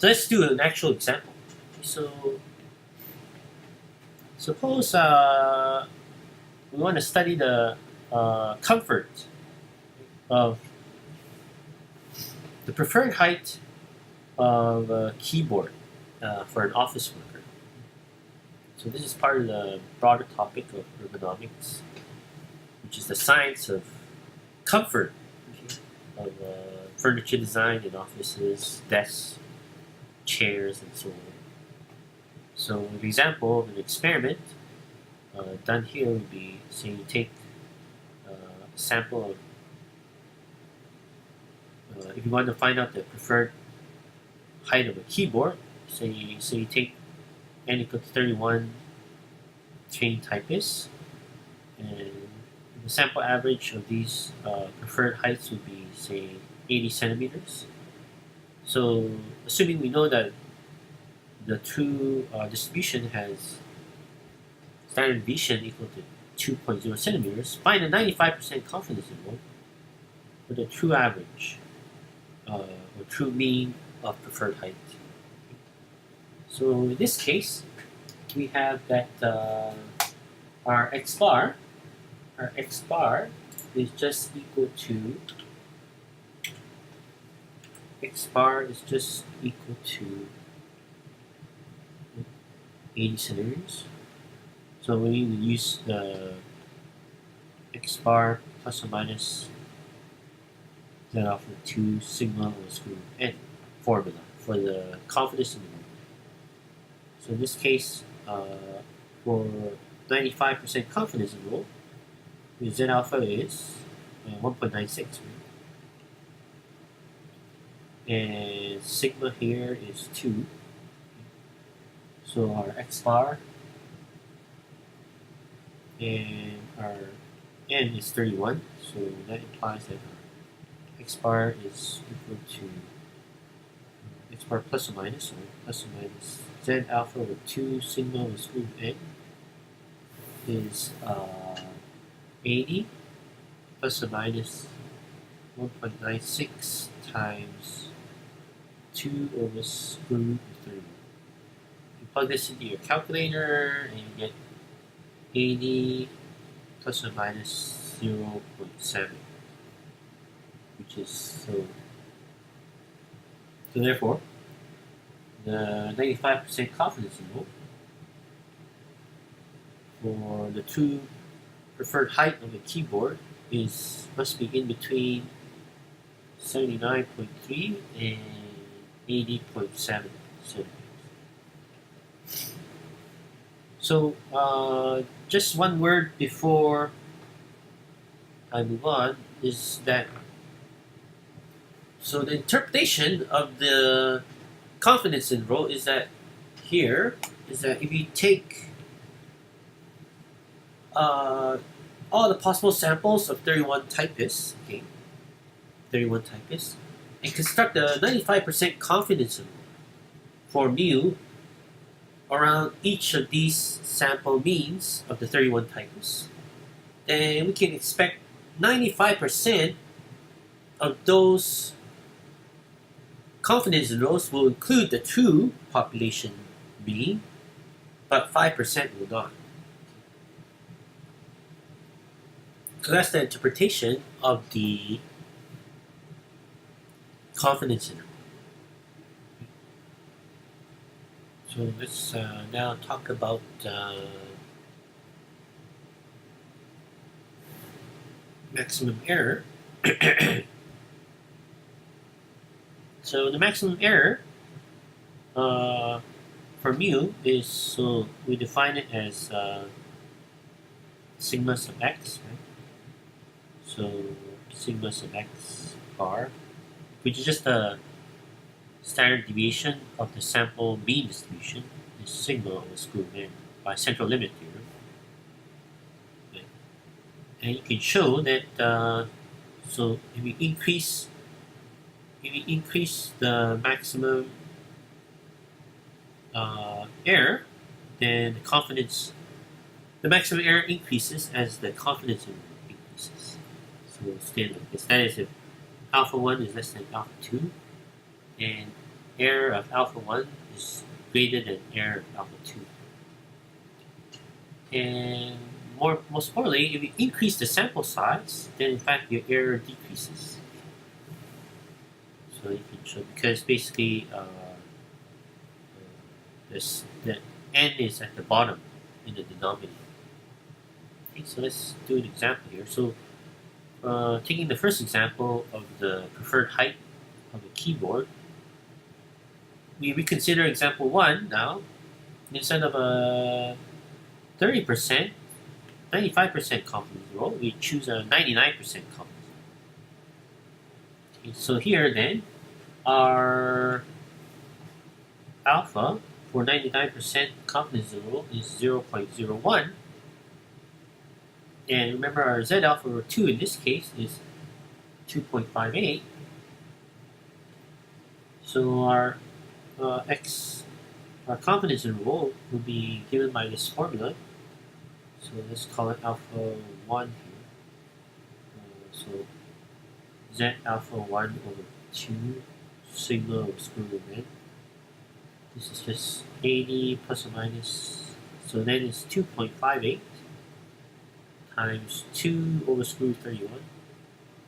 So let's do an actual example. So suppose we want to study the comfort of the preferred height of a keyboard for an office worker. So this is part of the broader topic of ergonomics, which is the science of comfort of furniture design in offices, desks, chairs, and so on. So an example of an experiment done here would be, say you take a sample of, if you want to find out the preferred height of a keyboard, so you take n equal to 31 trained typists, and the sample average of these preferred heights would be, say, 80 centimeters. So assuming we know that the true distribution has standard deviation equal to 2.0 centimeters, find a 95% confidence interval for the true average or true mean of preferred height. So in this case, we have that our x bar is just equal to 80 centimeters. So we need to use the x bar plus or minus z alpha 2 sigma over square root n formula for the confidence interval. So in this case, for 95% confidence interval, z alpha is 1.96, right? And sigma here is 2. So our x bar and our n is 31. So that implies that our x bar is equal to x bar plus or minus z alpha over 2 sigma over square root n is 80 plus or minus 1.96 times 2 over square root of 31. You plug this into your calculator and you get 80 plus or minus 0.7, which is so therefore the 95% confidence interval for the true preferred height of a keyboard must be in between 79.3 and 80.7 centimeters. So just one word before I move on is that, so the interpretation of the confidence interval is that if you take all the possible samples of 31 typists, and construct a 95% confidence interval for mu around each of these sample means of the 31 typists, then we can expect 95% of those confidence intervals will include the true population mean, but 5% will not. So that's the interpretation of the confidence interval. So let's now talk about maximum error. So the maximum error for mu is, so we define it as sigma sub x, right? So sigma sub x bar, which is just the standard deviation of the sample mean distribution, is sigma over square root n by central limit theorem. Okay. And you can show that so if we increase the maximum error, then the maximum error increases as the confidence interval increases. So standard, that is if alpha 1 is less than alpha 2, and error of alpha 1 is greater than error of alpha 2. And most importantly, if you increase the sample size, then in fact your error decreases. So you can show, because basically the n is at the bottom in the denominator. Okay, so let's do an example here. So taking the first example of the preferred height of a keyboard, we reconsider example 1 now. Instead of a 30%, 95% confidence interval, we choose a 99% confidence interval. Okay, so here then, our alpha for 99% confidence interval is 0.01. And remember, our Z alpha or 2 in this case is 2.58. So our our confidence interval will be given by this formula. So let's call it alpha 1 here. So Z alpha 1 over 2 sigma over square root of n. This is just 80 plus or minus. So then it's 2.58 times 2 over square root 31.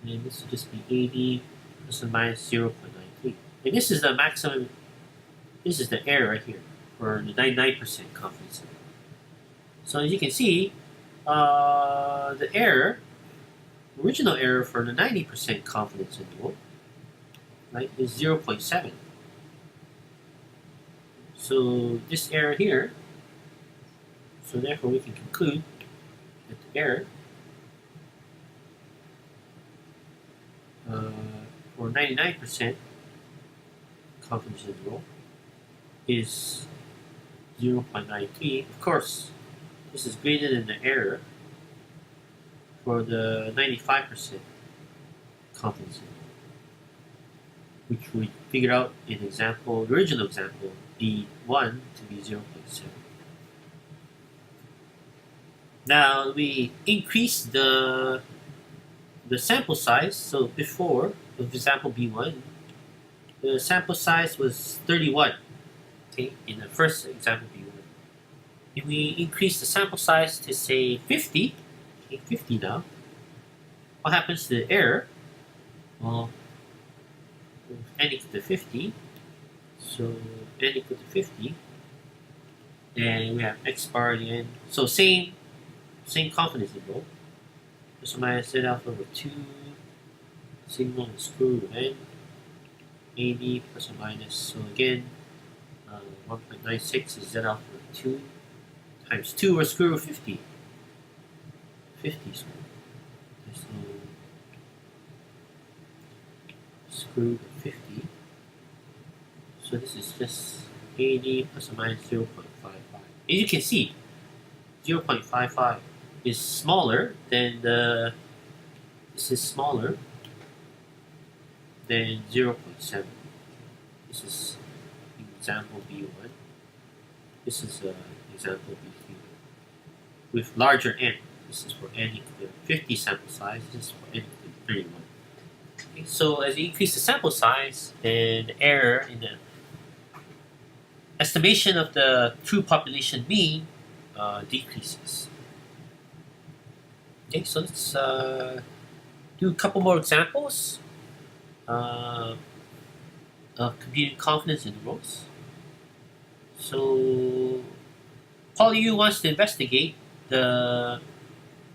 And this will just be 80 plus or minus 0.93. And this is the maximum, this is the error right here for the 99% confidence interval. So as you can see, the error, original error for the 90% confidence interval, right, is 0.7. So this error here, so therefore we can conclude that the error for 99% confidence interval is 0.93. Of course, this is greater than the error for the 95% confidence interval, which we figured out in example, the original example, B1 to be 0.7. Now we increase the sample size. So before, with example B1, the sample size was 31. Okay, in the first example B1. If we increase the sample size to say 50, okay, 50 now, what happens to the error? Well, n equal to 50, so n equal to 50, and we have x bar again. So same confidence interval. Plus or minus Z alpha over 2 sigma over square root of n, 80 plus or minus. So again, 1.96 is Z alpha over 2 times 2 or square root of 50. 50 square. So square root of 50. So this is just 80 plus or minus 0.55. As you can see, 0.55 is smaller than this is smaller than 0.7. This is example B1. This is example B3 with larger n. This is for n equal to 50 sample size. This is for n equal to 31. Okay, so as you increase the sample size, then the error in the estimation of the true population mean decreases. Okay, so let's do a couple more examples of computing confidence intervals. So PolyU wants to investigate the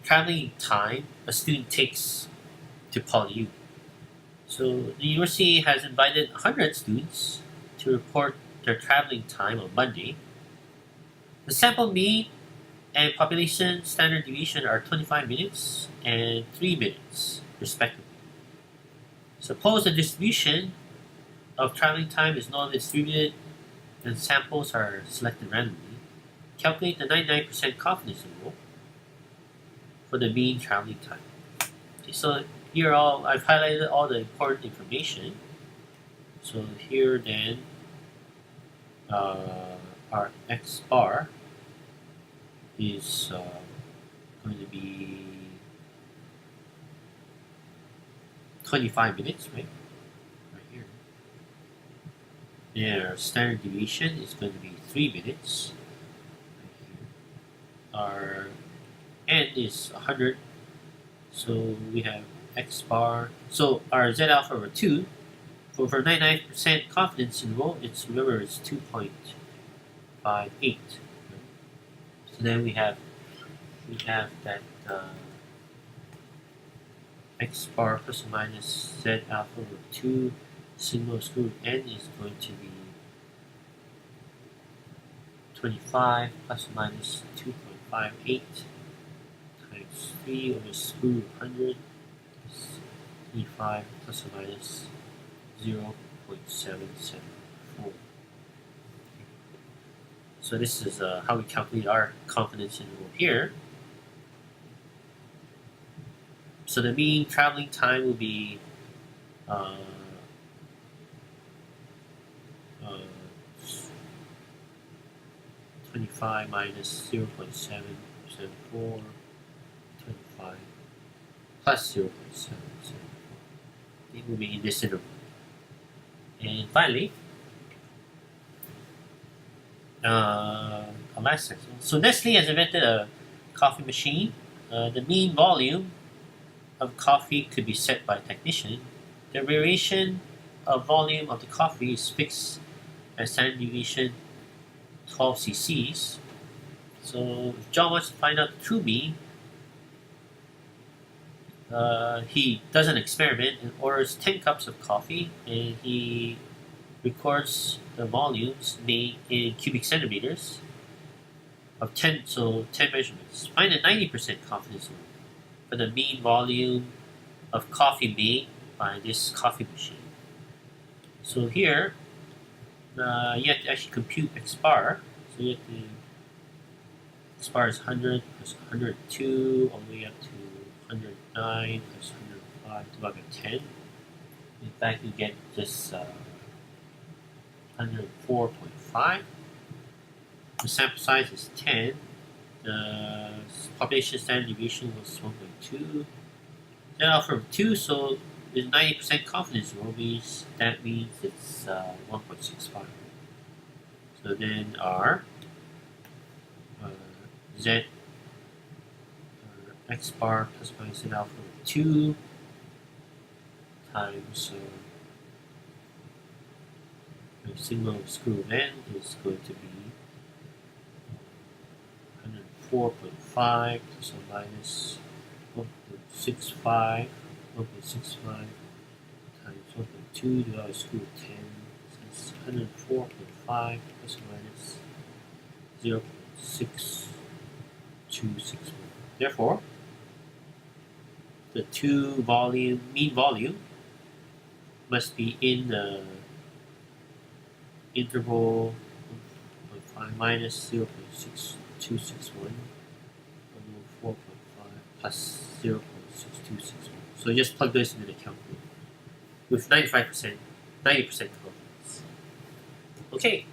traveling time a student takes to PolyU. So the university has invited 100 students to report their traveling time on Monday. The sample mean and population standard deviation are 25 minutes and 3 minutes, respectively. Suppose the distribution of traveling time is non-distributed and samples are selected randomly. Calculate the 99% confidence interval for the mean traveling time. Okay, so here I've highlighted all the important information. So here then our x bar is going to be 25 minutes, right? Right here. Then our standard deviation is going to be 3 minutes. Our n is 100. So we have x bar. So our z alpha over 2, for 99% confidence interval, remember it's 2.58. So then we have that x bar plus or minus z alpha over 2 sigma square root n is going to be 25 plus or minus 2.58 times 3 over square root 100 is 25 plus or minus 0.774. So this is how we calculate our confidence interval here. So the mean traveling time will be 25 minus 0.774, 25 plus 0.774. It will be in this interval. And finally, our last section. So Nestle has invented a coffee machine. The mean volume of coffee could be set by a technician. The variation of volume of the coffee is fixed at standard deviation 12 cc's. So if John wants to find out the true mean, he does an experiment and orders 10 cups of coffee, and he records the volumes made in cubic centimeters of 10, so 10 measurements. Find a 90% confidence interval for the mean volume of coffee made by this coffee machine. So here, you have to actually compute x bar. So you have to, x bar is 100 plus 102 all the way up to 109 plus 105 divided by 10. In fact, you get just 104.5. The sample size is 10. The population standard deviation was 1.2. Then alpha of 2, so the 90% confidence interval means it's 1.65. So then our z x bar plus minus z alpha of 2 times sigma of square root n is going to be 104.5 plus or minus 1.65 times 1.2 divided by square root 10. So it's 104.5 plus or minus 0.6261. Therefore, the mean volume must be in the interval 1.5 minus 0.6261 over 4.5 plus 0.6261. So just plug this into the calculator with 90% confidence. Okay,